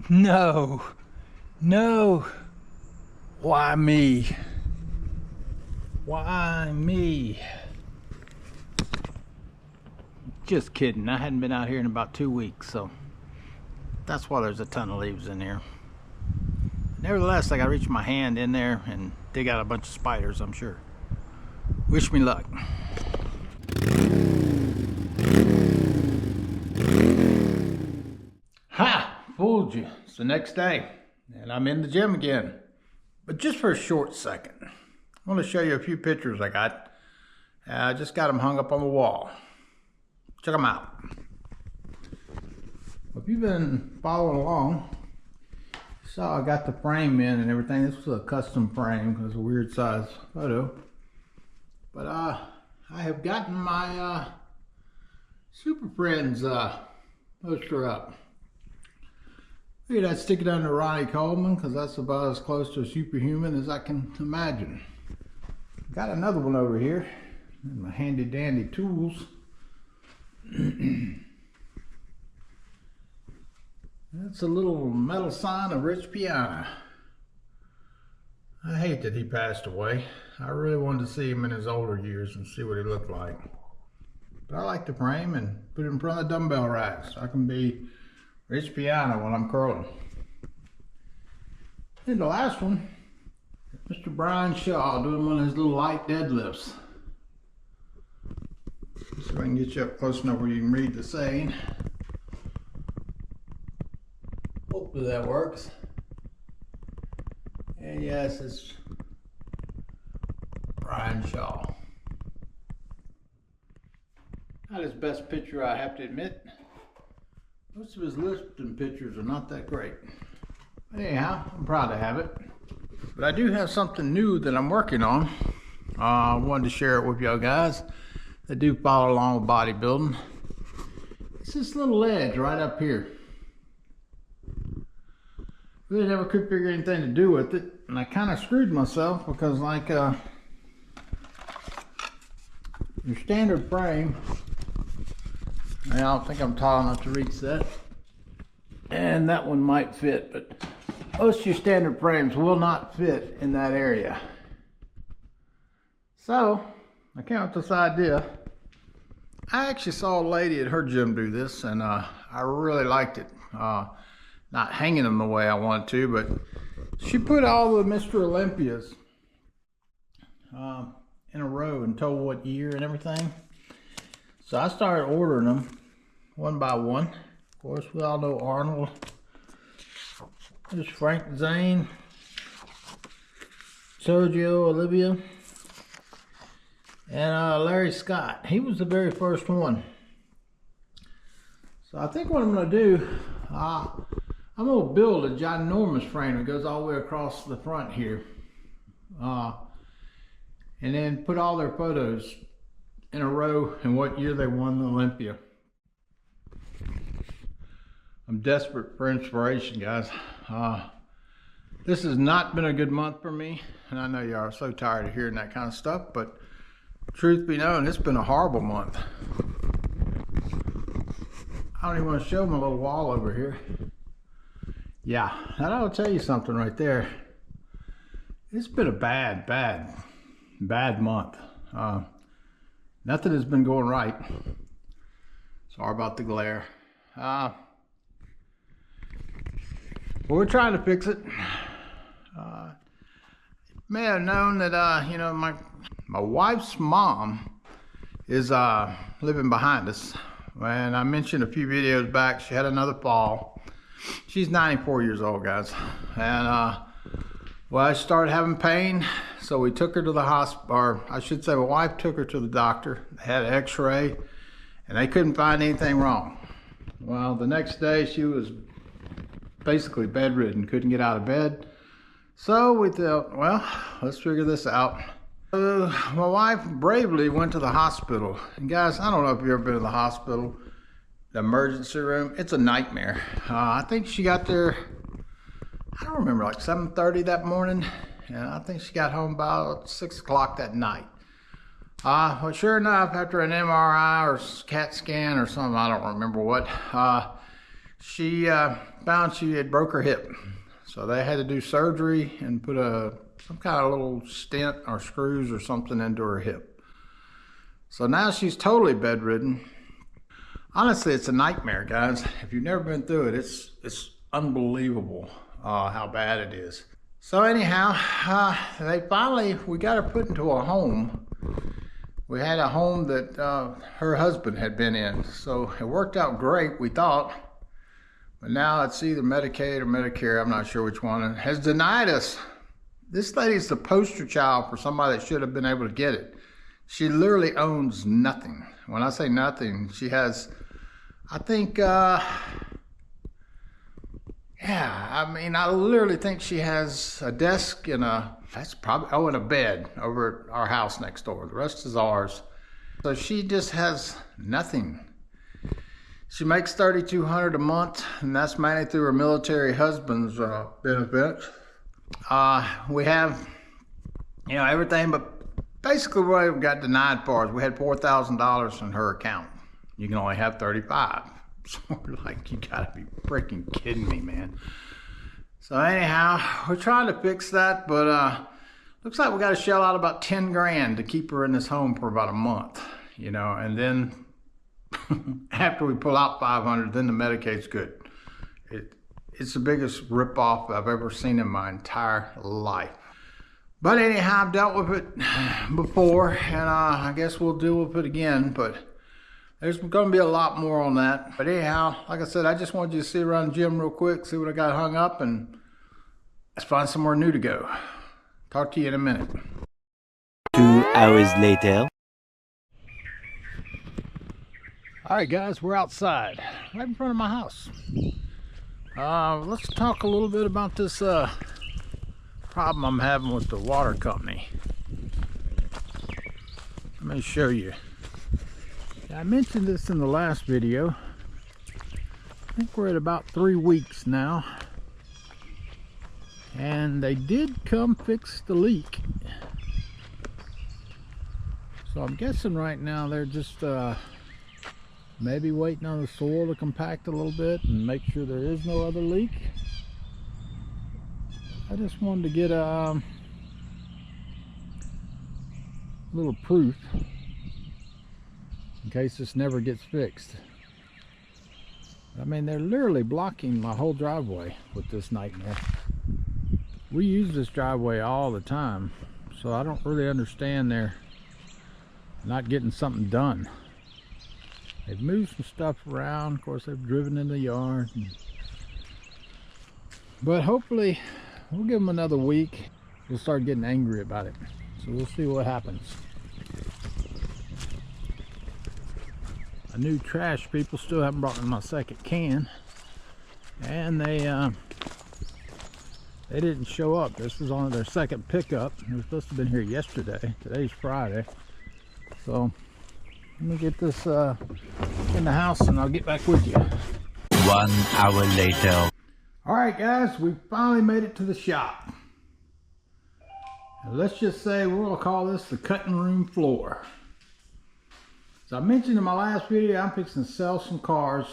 No, no. Why me? Why me? Just kidding. I hadn't been out here in about 2 weeks, so that's why there's a ton of leaves in here. Nevertheless, I gotta reach my hand in there and dig out a bunch of spiders, I'm sure. Wish me luck. Ha! Fooled you. It's the next day, and I'm in the gym again. But just for a short second, I want to show you a few pictures I got. I just got them hung up on the wall. Check them out. If you've been following along, you saw I got the frame in and everything. This was a custom frame because it's a weird size photo. But I have gotten my Super Friends poster up. Figured I'd stick it under Ronnie Coleman because that's about as close to a superhuman as I can imagine. Got another one over here in my handy dandy tools. That's a little metal sign of Rich Piana. I hate that he passed away. I really wanted to see him in his older years and see what he looked like. But I like the frame and put it in front of the dumbbell rack so I can be Rich Piana when I'm curling. And the last one, Mr. Brian Shaw doing one of his little light deadlifts. So I can get you up close enough where you can read the saying. Hopefully that works. And yes, it's Brian Shaw. Not his best picture, I have to admit. Most of his lifting pictures are not that great. But anyhow, I'm proud to have it. But I do have something new that I'm working on. I wanted to share it with y'all guys that do follow along with bodybuilding. It's this little ledge right up here. Really never could figure anything to do with it. And I kind of screwed myself because like your standard frame, I don't think I'm tall enough to reach that. And that one might fit, but most of your standard frames will not fit in that area. So, I came up with this idea. I actually saw a lady at her gym do this, and I really liked it. Not hanging them the way I wanted to, but she put all the Mr. Olympias in a row and told what year and everything. So I started ordering them one by one. Of course, we all know Arnold. There's Frank Zane, Sergio Olivia, and Larry Scott. He was the very first one. So I think what I'm going to do, I'm going to build a ginormous frame that goes all the way across the front here. And then put all their photos in a row and what year they won the Olympia. I'm desperate for inspiration, guys. This has not been a good month for me, and I know you are so tired of hearing that kind of stuff, but truth be known, it's been a horrible month. I don't even want to show my little wall over here. Yeah, that ought to tell you something right there. It's been a bad month. Nothing has been going right. Sorry about the glare. But we're trying to fix it. May have known that you know, my wife's mom is living behind us. And I mentioned a few videos back, she had another fall. She's 94 years old, guys. And well, she started having pain, so we took her to the hospital, or I should say my wife took her to the doctor. They had an x-ray, and they couldn't find anything wrong. Well, the next day she was basically bedridden, couldn't get out of bed. So we thought, well, let's figure this out. My wife bravely went to the hospital. And guys, I don't know if you've ever been to the hospital, the emergency room. It's a nightmare. I think she got there, I don't remember, like 7:30 that morning. And I think she got home about 6 o'clock that night. Well, sure enough, after an MRI or CAT scan or something, I don't remember what, she found she had broke her hip. So they had to do surgery and put some kind of little stent or screws or something into her hip. So now she's totally bedridden. Honestly, it's a nightmare, guys. If you've never been through it, it's unbelievable how bad it is. So anyhow, we got her put into a home. We had a home that her husband had been in. So it worked out great, we thought. But now it's either Medicaid or Medicare, I'm not sure which one, has denied us. This lady's the poster child for somebody that should have been able to get it. She literally owns nothing. When I say nothing, she has, I think, I literally think she has a desk and and a bed over at our house next door. The rest is ours. So she just has nothing. She makes $3,200 a month, and that's mainly through her military husband's benefits. We have, everything, but basically what we got denied for is we had $4,000 in her account. You can only have 35. So we're like, you gotta be freaking kidding me, man. So anyhow, we're trying to fix that, but looks like we got to shell out about 10 grand to keep her in this home for about a month, and then after we pull out 500, then the Medicaid's good. It's the biggest ripoff I've ever seen in my entire life. But anyhow, I've dealt with it before, and I guess we'll deal with it again, but there's going to be a lot more on that. But anyhow, like I said, I just wanted you to see around the gym real quick, see what I got hung up, and let's find somewhere new to go. Talk to you in a minute. 2 hours later. All right, guys, we're outside, right in front of my house. Let's talk a little bit about this problem I'm having with the water company. Let me show you. I mentioned this in the last video. I think we're at about 3 weeks now. And they did come fix the leak. So I'm guessing right now they're just maybe waiting on the soil to compact a little bit and make sure there is no other leak. I just wanted to get a little proof in case this never gets fixed. I mean, they're literally blocking my whole driveway with this nightmare. We use this driveway all the time, so I don't really understand their not getting something done. They've moved some stuff around. Of course, they've driven in the yard. But hopefully, we'll give them another week. We'll start getting angry about it. So we'll see what happens. New trash people still haven't brought me my second can, and they didn't show up. This is on their second pickup. They were supposed to have been here yesterday. Today's Friday, so let me get this in the house and I'll get back with you. 1 hour later. All right, guys, we finally made it to the shop. Now, let's just say we're gonna call this the cutting room floor. As I mentioned in my last video, I'm fixing to sell some cars.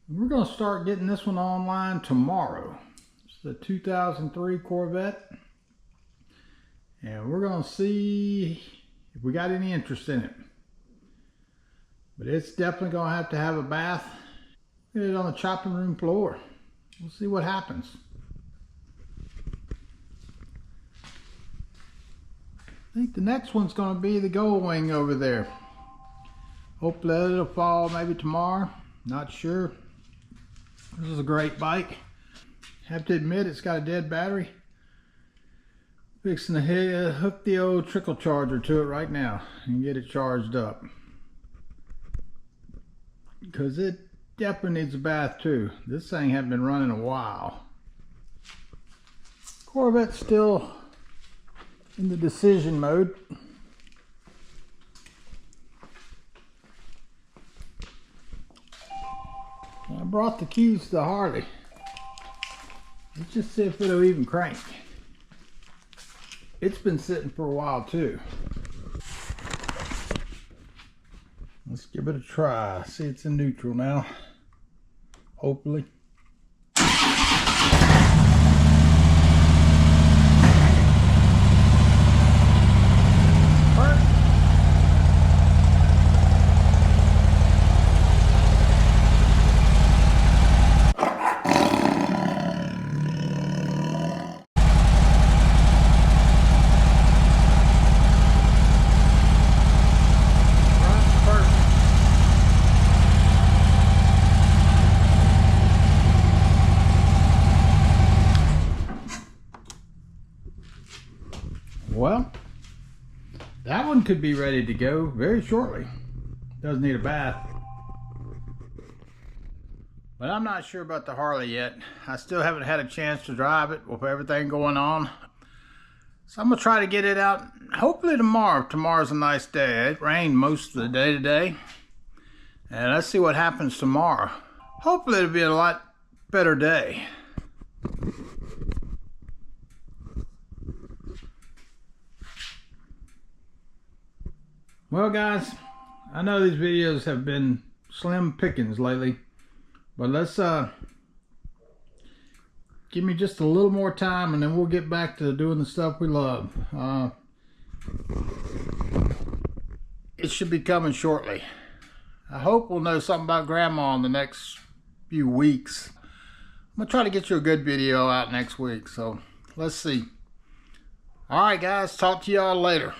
We're going to start getting this one online tomorrow. It's the 2003 Corvette. And we're going to see if we got any interest in it. But it's definitely going to have a bath. Get it on the chopping room floor. We'll see what happens. I think the next one's going to be the Gold Wing over there. Hopefully it'll fall maybe tomorrow. Not sure. This is a great bike. Have to admit it's got a dead battery. Fixing to hook the old trickle charger to it right now and get it charged up. Because it definitely needs a bath too. This thing hasn't been running a while. Corvette's still in the decision mode. I brought the keys to Harley. Let's just see if it'll even crank. It's been sitting for a while too. Let's give it a try. See, it's in neutral now. hopefully. Well, that one could be ready to go very shortly. Doesn't need a bath. But I'm not sure about the Harley yet. I still haven't had a chance to drive it with everything going on. So I'm going to try to get it out hopefully tomorrow. Tomorrow's a nice day. It rained most of the day today. And let's see what happens tomorrow. Hopefully it'll be a lot better day. Well guys, I know these videos have been slim pickings lately, but let's give me just a little more time and then we'll get back to doing the stuff we love. It should be coming shortly. I hope we'll know something about Grandma in the next few weeks. I'm gonna try to get you a good video out next week, so let's see. All right guys, talk to y'all later.